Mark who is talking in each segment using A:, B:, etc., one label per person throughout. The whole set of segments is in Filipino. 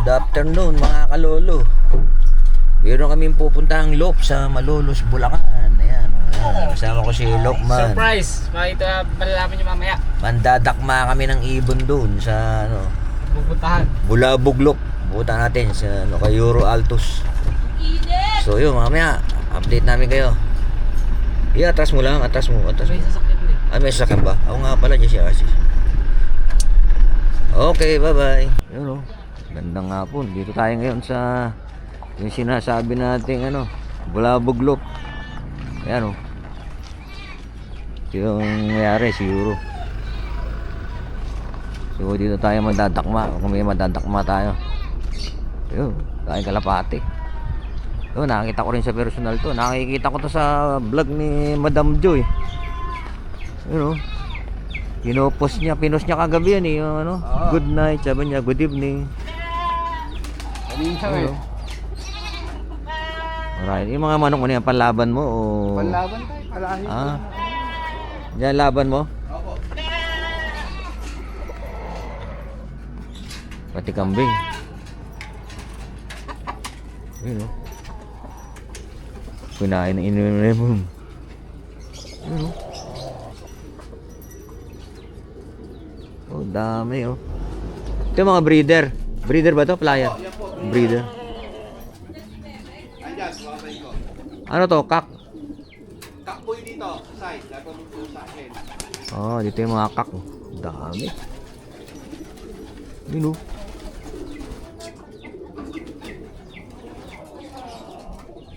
A: Good afternoon mga kalolo. Meron kaming pupuntahang loop sa Malolos, Bulacan. Ayan, ayan. Kasama ko si Lokman.
B: Surprise! Makita, malalaman nyo mamaya.
A: Mandadakma kami ng ibon doon sa ano,
B: Pupuntahan.
A: Bulabog Loop. Pupunta natin sa ano, kay Euro Altos. So yun, mamaya update namin kayo. Atras mo lang, atras mo.
B: May sasakyan din.
A: May sasakyan ba? Ako nga pala, dyan si Asis. Okay, bye-bye. Yun o. Gandang hapon. Dito tayo ngayon sa yung sinasabi nating ano, Bulabog Loop. Ayan o. Ito yung mayari, si Euro. So dito tayo madadakma. Kung may madadakma tayo. Yun, tayong kalapati. Yun, nakikita ko rin sa personal to. Nakikita ko to sa vlog ni Madam Joy. Yun o. Pinost niya kagabi yan eh, yung ano, good night, sabi niya, good evening.
B: Kanina eh.
A: Alright, yung mga manok mo na yan, panlaban mo o...
B: Panlaban tayo, palahin.
A: Yan, laban mo?
B: Opo.
A: Pati kambing. Yun o. Kunain ng inulimum. Yun o. Oh, dami oh. Ito yung mga breeder. Breeder ba to? Playa? Breeder. Ano to? Kak?
C: Kak po yun dito, side. Dapat mo po sa akin.
A: Oh, dito yung mga kak. Dami. Yun oh.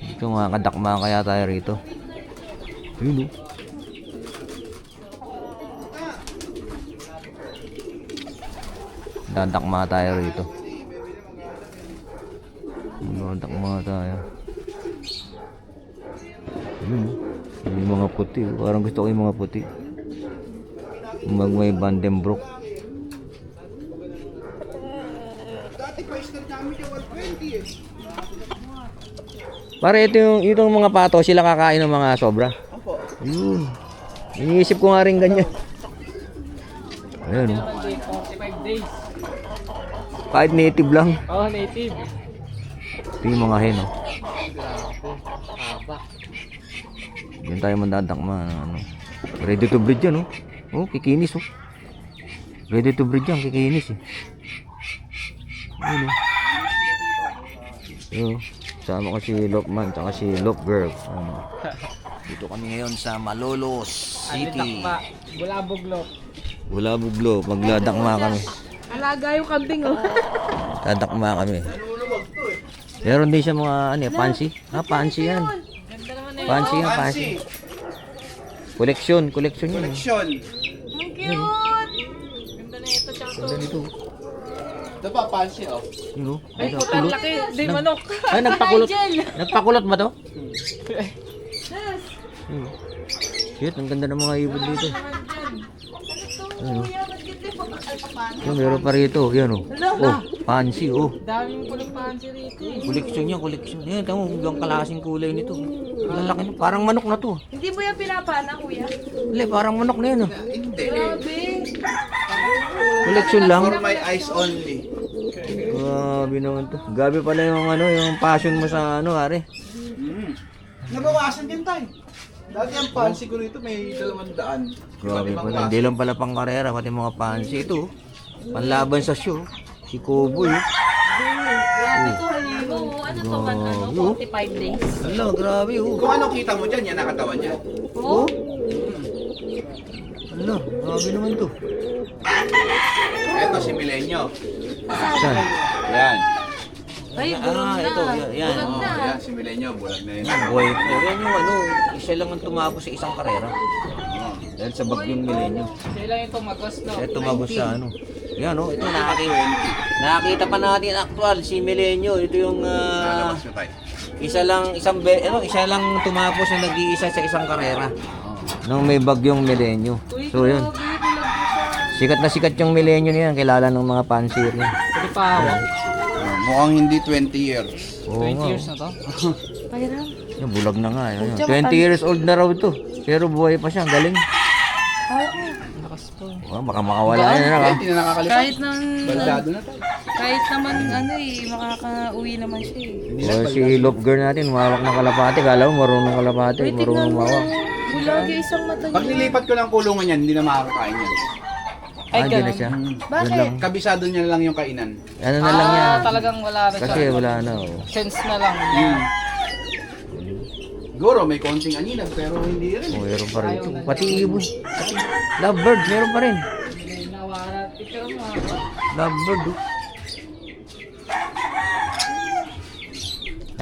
A: Dito mga kadakma kaya tayo rito. Yun oh. Dadakma tayo rito. Dadakma tayo. Yung mga puti. Parang gusto ko yung mga puti. May Vandenbroek.
C: Dati price card namin yung 120 eh.
A: Para itong mga pato, sila kakain ng mga sobra.
C: Opo.
A: Yun. Iniisip ko nga rin ganyan. Ayan oh.
B: 45 days.
A: Kahit native lang.
B: Oh, native.
A: Ito yung mga hen oh.
B: Haba.
A: Diyan tayo mandadakma. Ano. Ready to breed yan oh. Oh, kikinis oh. Ready to breed yan, kikinis eh. Ayun oh. Ayun oh. Sama ko si Lokman, tsaka si Lokgirl. Ano. Dito kami ngayon sa Malolos City.
B: Bulabog Loop.
A: Bulabog Loop, magdadakma kami.
D: Alaga yung kambing oh.
A: Dadakma kami. Meron din siya mga ano, fancy. Fancy yan.
D: Ganda naman eh.
A: Fancy yan, fancy. Collection yun.
C: Collection.
D: Ang cute. Ganda na ito, tsaka to.
A: Ganda nito.
C: Ito pa, fancy oh.
A: Yun oh.
D: Ay, putang laki. Di manok.
A: Ay, nagpakulot. Nagpakulot ba to? Yun. Shit, ang ganda ng mga ibon dito. Ayun. Yung meron pa rito, yan oh. Oh, fancy oh.
B: Daming pulang pansi rito eh.
A: Collection yan, collection. Yan, tamo, yung kalasing kulay nito. Ang laki nito, parang manok na to.
D: Hindi mo yan pinapana, kuya?
A: Hindi, parang manok na yan oh.
C: Hindi.
D: Grabe.
A: Collection lang.
C: For my eyes only.
A: Grabe naman to. Gabi pala yung ano, yung passion mo sa ano, are.
C: Nabawasan din tayo. Dati ang fancy ko rito may 200.
A: Grabe pala. Hindi lang pala pang karera, pati mga fancy ito. Panlaban sa show. Si Koboy.
D: Grabe to, halimo. Ano to, ano, 45 days.
A: Ala, grabe oh.
C: Kung ano kita mo dyan, yan nakatawan niya.
D: Oh?
A: Ala, grabe naman to.
C: Ito si Milenyo.
A: Saan?
C: Yan.
D: Ay, bulag na.
A: ito, yan.
D: Bulag
C: Oh,
D: na.
C: yan si Milenyo. Bulag na yun.
A: Boy, yan yung ano, isa lang ang tumapos sa isang karera. Dahil sa bagyong milenyo.
B: Siya lang yung tumagos no.
A: Kaya tumagos sa ano. Yan oh, ito nakakita pa natin actual, si Milenyo. Ito yung
C: Lalabas nyo tayo.
A: isa lang tumapos na nag-iisa sa isang karera. Nung may bagyong milenyo. So yun. Sikat na sikat yung milenyo niyan, kilala ng mga pansir niya.
B: Pwede pa hawak.
C: Mukhang hindi 20 years.
A: Oo
B: 20
A: nga.
B: years na to.
D: Pahiram.
A: Yung bulag na nga. Yun. 20 years old na raw ito. Pero buhay pa siya. Ang galing.
D: Hawak mo.
B: Lakas
D: to.
A: Oh, baka makawala na na.
C: Hindi na nakakalipat.
D: Kahit nang,
C: Baldado na tayo.
D: kahit naman ano eh, makaka-uwi naman siya eh.
C: Hindi na
A: Oh, si love girl natin, mawak ng kalapati. Kala mo marunong kalapati,
D: Uy,
A: marunong
D: tignan mo.
A: mawak.
D: Bulagi isang mata
C: Pag
D: niya.
C: nilipat ko ng kulungan yan, hindi na makakakain yan.
D: Ay,
A: Andiyan na
D: ganun.
A: siya.
D: Bakit?
A: Yun lang.
C: Kabisado niya lang yung kainan.
A: Ano na lang yan.
B: Talagang wala na siya.
A: Kasi wala na. Oh.
B: Sense na lang.
C: Siguro may konting aninag pero hindi rin.
A: Oh, meron pa rin ito. Pati ibon. Lovebird, meron pa rin.
B: Nawala. Picture mo.
A: Lovebird. Oh.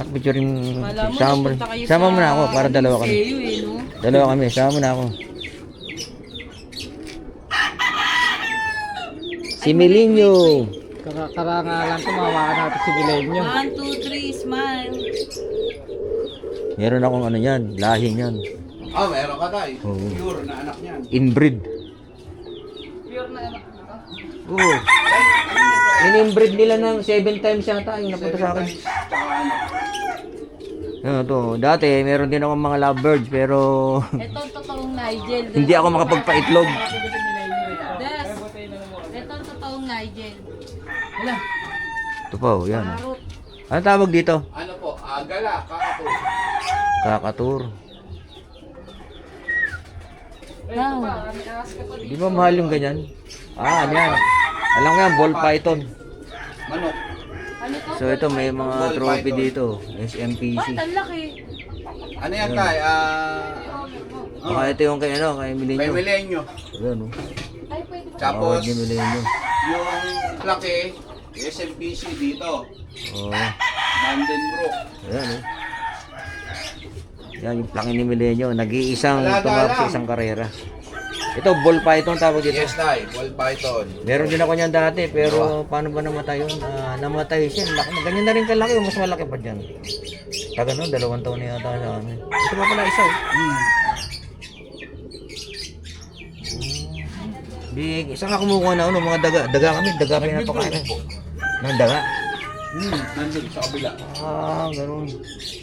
A: Picture rin.
D: Kala mo,
A: Sama
D: napunta kayo
A: sama mo na
D: sa
A: ako para dalawa kami.
D: museo eh, no?
A: Dalawa kami, sama mo na ako. Si Milinyo.
B: Kara nga lang tumawa natin si Milenyo.
D: 1, 2, 3, smile.
A: Meron akong ano yan, lahi yan.
C: Ah, meron ka tayo.
A: Oo.
C: Pure na anak niyan.
A: Inbreed.
B: Pure na anak mo.
A: Oo. In-inbreed nila ng 7 times yata yung napunta sa akin.
C: Tsaka ano.
A: Ano to, dati meron din akong mga lovebirds pero
D: Ito ang totoong Nigel.
A: hindi ako makapagpaitlog.
D: Des, ito ang totoong Nigel.
B: Wala.
A: Ito pa, oh, yan.
D: Parot.
A: Ano tawag dito?
C: Ano po, gala, kakapo.
A: Kakatur.
D: Wow.
A: Di ba mahal yung ganyan? Ah, ano yan? Alam ko yan, ball python.
C: Manok.
D: Ano to?
A: So ito may mga
C: Ball
A: trophy
C: python.
A: dito. SMPC.
D: Ba't ang laki?
C: Ano yan tayo?
A: Baka ito yung kay ano, kay
C: May
A: Milenyo.
C: milenyo.
A: Ayan, oh.
D: Ay, pwede ba?
C: Tapos,
A: Tawag ni Milenyo.
C: yung laki, SMPC dito.
A: Oh,
C: Vandenbroek.
A: ayan, oh. Yan yung plaki ni Milenyo. Nag-iisang
C: Alaga
A: tumawag sa
C: lang.
A: isang karera. Ito, ball python tawag dito.
C: Yes, tayo. Ball python.
A: Meron din ako niyan dati, pero paano ba namatay yun? Namatay siya. Laki, ganyan na rin kalaki, o mas malaki pa dyan. Taga no, 2 taon na yata sa amin. Ito pa pala isa. Big, isang ako kumukuha na ano, mga daga. Daga kami, daga pinapakain. Ng daga.
C: Nandun sa kabila.
A: Ah, ganun.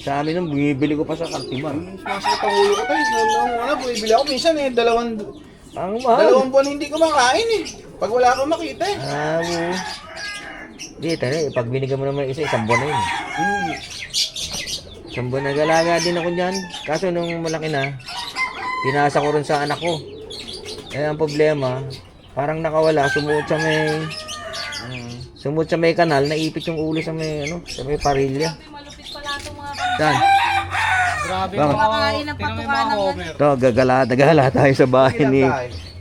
A: Sa amin nung bumibili ko pa sa Kaltimar.
C: Masakit ang ulo ko tayo. Nung bumibili ako minsan
A: Ang mahal.
C: dalawang buwan hindi ko makain eh. Pag wala akong makita eh.
A: Ah, oo. Di, tayo, pag binigyan mo naman isa, 1 buwan na yun. Isang buwan nag-alaga din ako dyan. Kaso nung malaki na, pinasa ko rin sa anak ko. Kaya ang problema, parang nakawala, sumuot sa may kanal, naipit yung ulo sa may, ano, sa may parilya.
D: Malupit pala itong mga
A: Saan?
B: Grabe
A: Bakit?
D: Kumakain ng
B: Tingnan mo yung
D: patuka
B: mga
D: ng
B: Homer.
A: Ito, gagala tayo sa bahay ni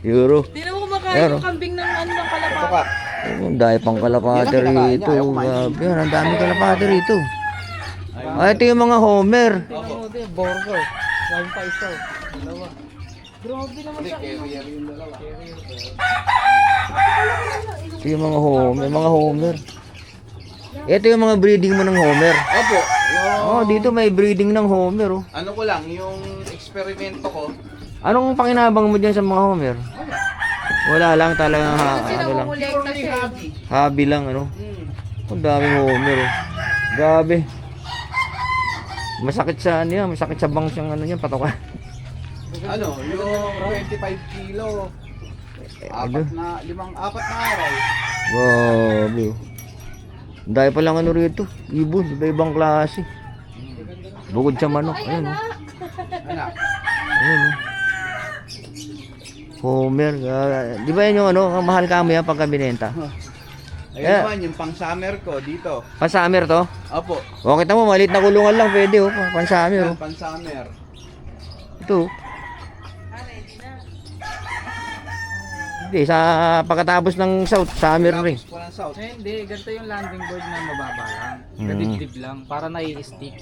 A: Euro.
D: Tinan mo kumakain
A: Ayan,
D: ng
A: oh.
D: kambing ng ano ng
C: Ito
D: kalapati.
C: ka.
A: Oh, dahil pang kalapate
C: Yan ang kinakain
A: rito.
C: niya, ayaw kumain.
A: Grabe, yan, ang daming kalapate rito. Ah, ito yung mga Homer.
B: Tingnan mo din, burger. Sabi pa isa. Dalawa.
D: Grabe naman siya.
C: Carrier yung dalawa.
A: Ito yung mga Homer. Ito yung mga breeding mo ng Homer.
C: Opo.
A: Oh, dito may breeding ng Homer, oh.
C: Ano ko lang, yung eksperimento ko.
A: Anong pakinabang mo dyan sa mga Homer? Wala lang talagang ano lang.
D: Kolekta siya. eh.
C: Hobby.
A: Hobby lang, ano. Ang daming Homer, oh. Grabe. Masakit sa ano yan, masakit sa bangs yung ano yan, patokan.
C: Ano, yung 25 kilo. Apat na araw.
A: Grabe, oh. Ang dahil pa lang ano rito, ibon, iba-ibang klase. Bukod sa manok, ayun, oh.
C: Anak.
A: Ayun, oh. Homer, di ba yan yung ano, ang mahal kamo yan pagka binenta?
C: Ayun
A: Yeah.
C: naman, yung pang summer ko dito.
A: Pan-summer to?
C: Opo.
A: O, kita mo, maliit na kulungan lang pwede, oh. Pan-summer, oh.
C: Pang summer.
A: Ito, oh. Hindi, sa pagkatapos ng South, summer rin.
C: Tapos po ng south.
B: Eh, hindi, ganito yung landing board na mababa lang.
A: Mm.
B: Nadibdib lang, para nai-stick.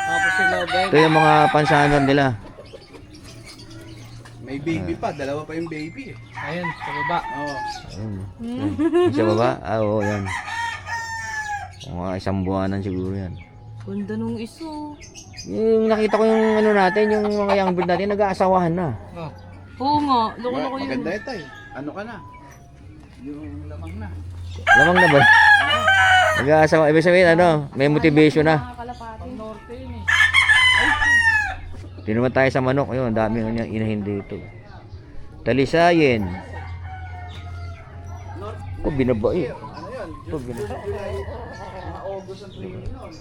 B: Tapos yung lobel,
A: Ito yung mga pan-summer nila.
C: May baby pa, dalawa pa yung baby eh.
B: ayun, sa baba.
C: Oo.
A: Ayun. Yan. Sa baba? Ah, oo, yan. Mga 1 buwanan siguro yan.
D: Ganda nung iso.
A: Yung nakita ko yung ano natin, yung mga young bird natin, nag-aasawahan na.
B: Oh.
D: Oo nga, loko-loko yun.
C: Maganda ito eh. Ano ka na? Yung lamang na.
A: Lamang na ba? Nag-aasawa. Ibig sabihin, ano, may motivation na.
D: Mga kalapati.
B: Norte yun eh.
A: Tinuman tayo sa manok. Ayun, ang daming inahin dito. Talisayin. Oh, binabae.
C: Ano yun?
A: Ito, binabae.
C: July, mga August ang training nun.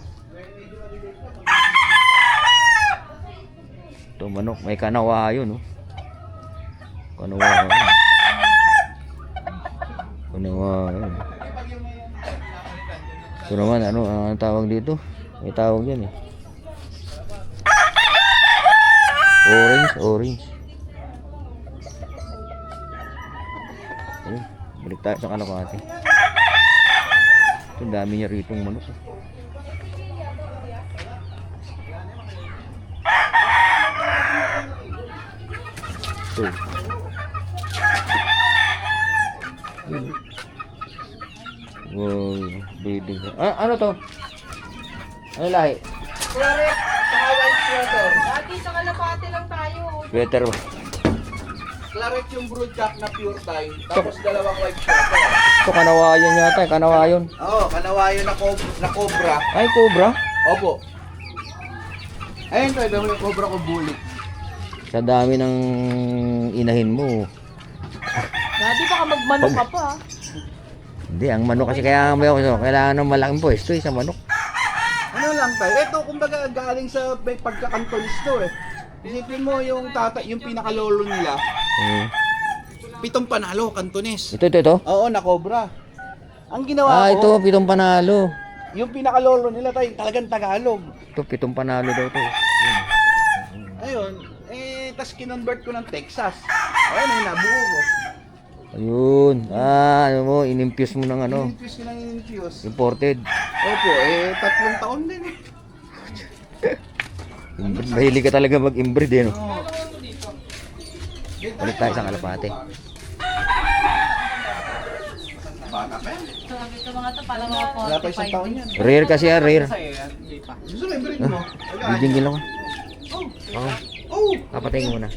A: Ito, manok. May kanawa yun, oh. Kanawa yun. Kanawa yun. Ito naman, ano ang tawag dito? May tawag yan, eh. Orange. Ayun, balik tayo sa kalapati. Ito, ang dami niya rito ng manok. Ito. Wow, breeding. Ano to? Ano lahi?
C: Claret, saka white sweater.
D: Dati sa kalapate lang tayo.
A: Sweater ba?
C: Claret yung brood cock na pure tie. Tapos dalawang white sweater.
A: Ito, kanawayan yata. Kanawayan.
C: Oo, kanawayo na cobra.
A: Ay, cobra.
C: Opo. Ayun tayo, dami yung cobra ko bulik.
A: Sa dami ng inahin mo.
D: Dati baka magmanok ka pa.
A: Hindi, ang manok kasi kaya kailangan ng malaking pwesto sa manok.
C: Ano lang tayo? Ito, kumbaga galing sa may pagkakantonis to eh. Isipin mo yung yung pinakalolo nila. 7 panalo, kantonis.
A: Ito.
C: Oo, na cobra. Ang ginawa
A: Ito,
C: ko,
A: 7 panalo.
C: yung pinakalolo nila tayo, talagang Tagalog.
A: Ito, 7 panalo daw to.
C: Ayun, tas kinonvert ko ng Texas. Ayun, ay nabuo ko.
A: Ayun. Ano mo, inimfuse mo ng ano,
C: In-infuse ko ng in-infuse.
A: imported.
C: Opo, 3 taon din eh.
A: Mahilig ka talaga mag-inbreed eh, no?
C: Oo.
A: Balik tayo sa kalapate.
C: Bata pa yan.
D: Sabi ko mga to, parang mga
C: Wala pa 1 taon
D: 45.
C: yan.
A: Rare kasi yan, rare.
C: Gusto mo i-breed mo?
A: Bigyan lang ako.
C: Oh,
A: Oo,
C: oh,
A: kapatay ko muna.